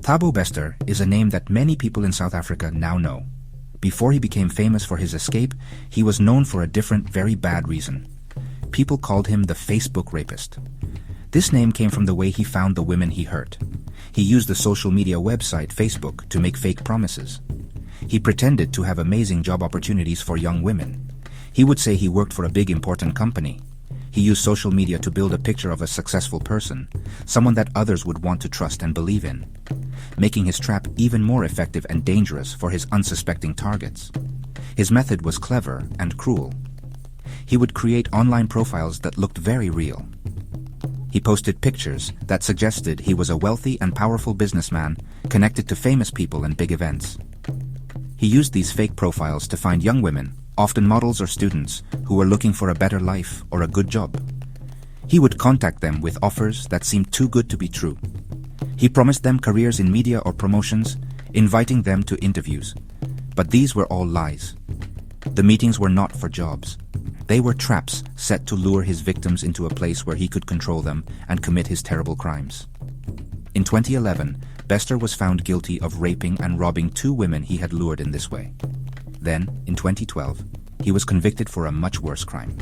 Thabo Bester is a name that many people in South Africa now know. Before he became famous for his escape, he was known for a different, very bad reason. People called him the Facebook rapist. This name came from the way he found the women he hurt. He used the social media website Facebook to make fake promises. He pretended to have amazing job opportunities for young women. He would say he worked for a big important company. He used social media to build a picture of a successful person, someone that others would want to trust and believe in, making his trap even more effective and dangerous for his unsuspecting targets. His method was clever and cruel. He would create online profiles that looked very real. He posted pictures that suggested he was a wealthy and powerful businessman connected to famous people and big events. He used these fake profiles to find young women, often models or students, who were looking for a better life or a good job. He would contact them with offers that seemed too good to be true. He promised them careers in media or promotions, inviting them to interviews. But these were all lies. The meetings were not for jobs. They were traps set to lure his victims into a place where he could control them and commit his terrible crimes. In 2011, Bester was found guilty of raping and robbing 2 women he had lured in this way. Then, in 2012, he was convicted for a much worse crime.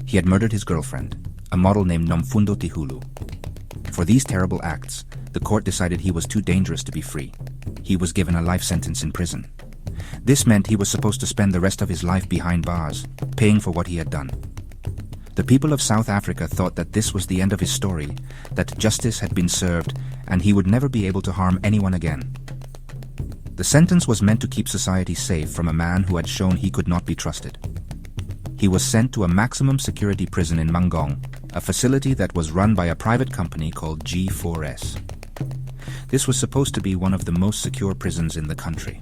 He had murdered his girlfriend, a model named Nomfundo Tihulu. For these terrible acts, the court decided he was too dangerous to be free. He was given a life sentence in prison. This meant he was supposed to spend the rest of his life behind bars, paying for what he had done. The people of South Africa thought that this was the end of his story, that justice had been served, and he would never be able to harm anyone again. The sentence was meant to keep society safe from a man who had shown he could not be trusted. He was sent to a maximum security prison in Mangaung, a facility that was run by a private company called G4S. This was supposed to be one of the most secure prisons in the country.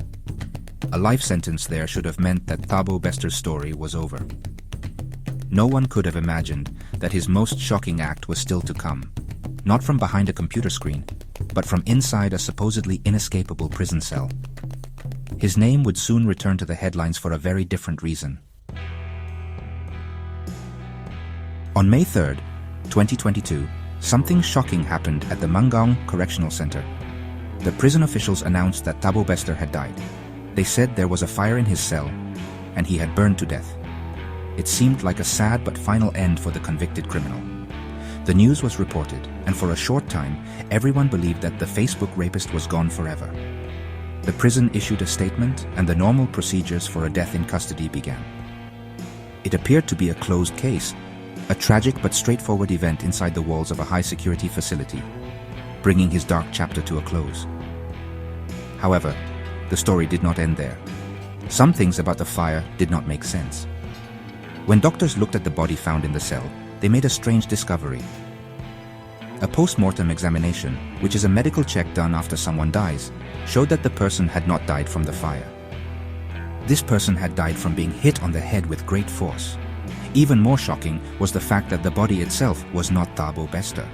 A life sentence there should have meant that Thabo Bester's story was over. No one could have imagined that his most shocking act was still to come, not from behind a computer screen, but from inside a supposedly inescapable prison cell. His name would soon return to the headlines for a very different reason. On May 3rd, 2022, something shocking happened at the Mangaung Correctional Center. The prison officials announced that Thabo Bester had died. They said there was a fire in his cell, and he had burned to death. It seemed like a sad but final end for the convicted criminal. The news was reported, and for a short time, everyone believed that the Facebook rapist was gone forever. The prison issued a statement, and the normal procedures for a death in custody began. It appeared to be a closed case, a tragic but straightforward event inside the walls of a high-security facility, bringing his dark chapter to a close. However, the story did not end there. Some things about the fire did not make sense. When doctors looked at the body found in the cell, they made a strange discovery. A post-mortem examination, which is a medical check done after someone dies, showed that the person had not died from the fire. This person had died from being hit on the head with great force. Even more shocking was the fact that the body itself was not Thabo Bester.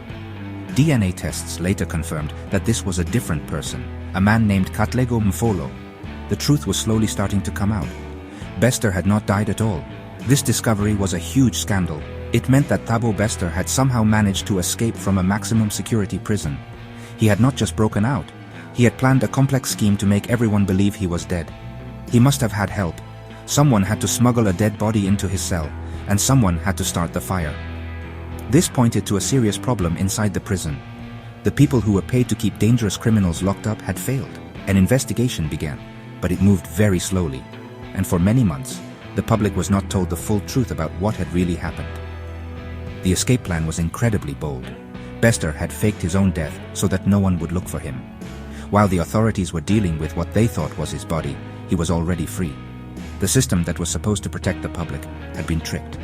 DNA tests later confirmed that this was a different person, a man named Katlego Mfolo. The truth was slowly starting to come out. Bester had not died at all. This discovery was a huge scandal. It meant that Thabo Bester had somehow managed to escape from a maximum security prison. He had not just broken out. He had planned a complex scheme to make everyone believe he was dead. He must have had help. Someone had to smuggle a dead body into his cell, and someone had to start the fire. This pointed to a serious problem inside the prison. The people who were paid to keep dangerous criminals locked up had failed. An investigation began, but it moved very slowly, and for many months, the public was not told the full truth about what had really happened. The escape plan was incredibly bold. Bester had faked his own death so that no one would look for him. While the authorities were dealing with what they thought was his body, he was already free. The system that was supposed to protect the public had been tricked.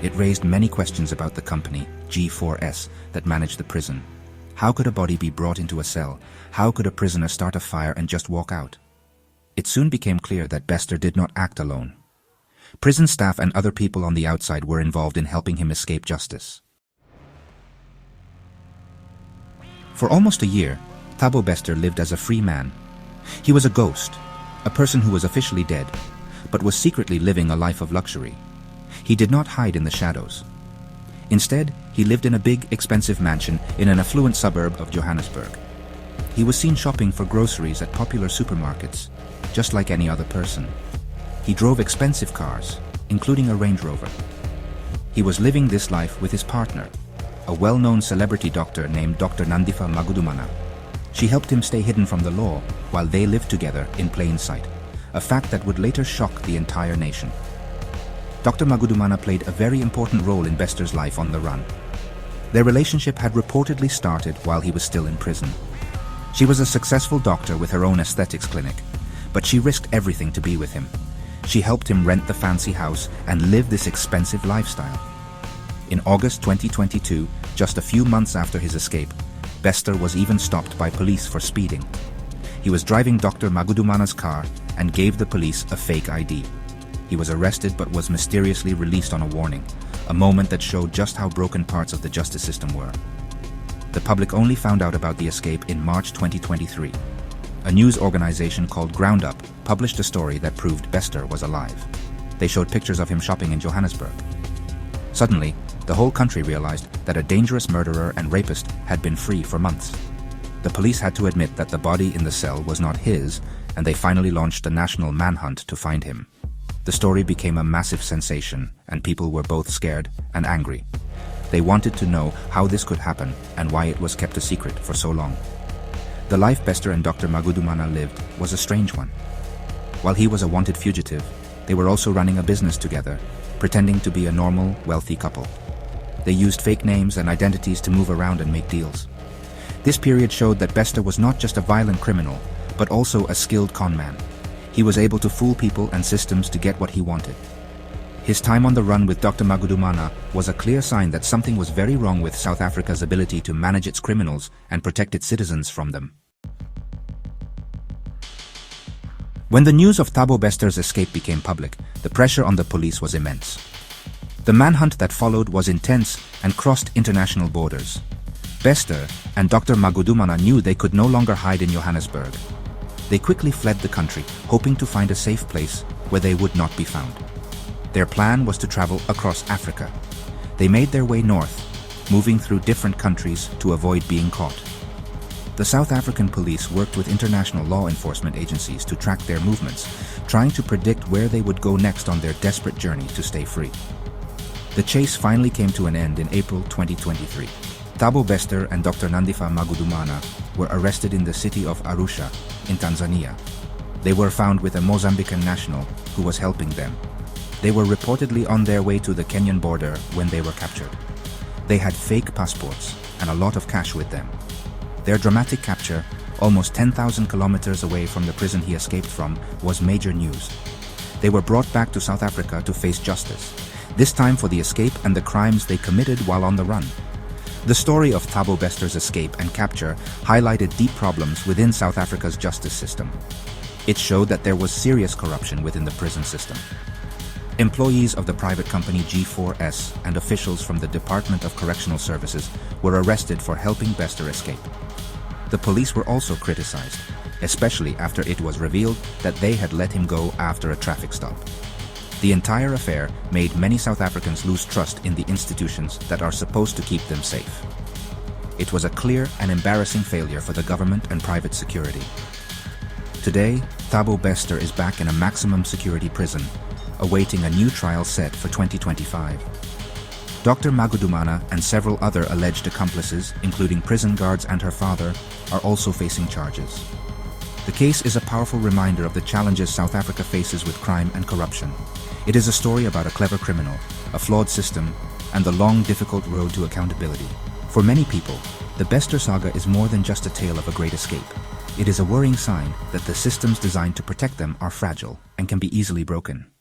It raised many questions about the company, G4S, that managed the prison. How could a body be brought into a cell? How could a prisoner start a fire and just walk out? It soon became clear that Bester did not act alone. Prison staff and other people on the outside were involved in helping him escape justice. For almost a year, Thabo Bester lived as a free man. He was a ghost, a person who was officially dead, but was secretly living a life of luxury. He did not hide in the shadows. Instead, he lived in a big, expensive mansion in an affluent suburb of Johannesburg. He was seen shopping for groceries at popular supermarkets, just like any other person. He drove expensive cars, including a Range Rover. He was living this life with his partner, a well-known celebrity doctor named Dr. Nandifa Magudumana. She helped him stay hidden from the law while they lived together in plain sight, a fact that would later shock the entire nation. Dr. Magudumana played a very important role in Bester's life on the run. Their relationship had reportedly started while he was still in prison. She was a successful doctor with her own aesthetics clinic, but she risked everything to be with him. She helped him rent the fancy house and live this expensive lifestyle. In August 2022, just a few months after his escape, Bester was even stopped by police for speeding. He was driving Dr. Magudumana's car and gave the police a fake ID. He was arrested but was mysteriously released on a warning, a moment that showed just how broken parts of the justice system were. The public only found out about the escape in March 2023. A news organization called Ground Up published a story that proved Bester was alive. They showed pictures of him shopping in Johannesburg. Suddenly, the whole country realized that a dangerous murderer and rapist had been free for months. The police had to admit that the body in the cell was not his, and they finally launched a national manhunt to find him. The story became a massive sensation, and people were both scared and angry. They wanted to know how this could happen and why it was kept a secret for so long. The life Bester and Dr. Magudumana lived was a strange one. While he was a wanted fugitive, they were also running a business together, pretending to be a normal, wealthy couple. They used fake names and identities to move around and make deals. This period showed that Bester was not just a violent criminal, but also a skilled con man. He was able to fool people and systems to get what he wanted. His time on the run with Dr. Magudumana was a clear sign that something was very wrong with South Africa's ability to manage its criminals and protect its citizens from them. When the news of Thabo Bester's escape became public, the pressure on the police was immense. The manhunt that followed was intense and crossed international borders. Bester and Dr. Magudumana knew they could no longer hide in Johannesburg. They quickly fled the country, hoping to find a safe place where they would not be found. Their plan was to travel across Africa. They made their way north, moving through different countries to avoid being caught. The South African police worked with international law enforcement agencies to track their movements, trying to predict where they would go next on their desperate journey to stay free. The chase finally came to an end in April 2023. Thabo Bester and Dr. Nandifa Magudumana were arrested in the city of Arusha, in Tanzania. They were found with a Mozambican national who was helping them. They were reportedly on their way to the Kenyan border when they were captured. They had fake passports and a lot of cash with them. Their dramatic capture, almost 10,000 kilometers away from the prison he escaped from, was major news. They were brought back to South Africa to face justice, this time for the escape and the crimes they committed while on the run. The story of Thabo Bester's escape and capture highlighted deep problems within South Africa's justice system. It showed that there was serious corruption within the prison system. Employees of the private company G4S and officials from the Department of Correctional Services were arrested for helping Bester escape. The police were also criticized, especially after it was revealed that they had let him go after a traffic stop. The entire affair made many South Africans lose trust in the institutions that are supposed to keep them safe. It was a clear and embarrassing failure for the government and private security. Today, Thabo Bester is back in a maximum security prison, awaiting a new trial set for 2025. Dr. Magudumana and several other alleged accomplices, including prison guards and her father, are also facing charges. The case is a powerful reminder of the challenges South Africa faces with crime and corruption. It is a story about a clever criminal, a flawed system, and the long, difficult road to accountability. For many people, the Bester saga is more than just a tale of a great escape. It is a worrying sign that the systems designed to protect them are fragile and can be easily broken.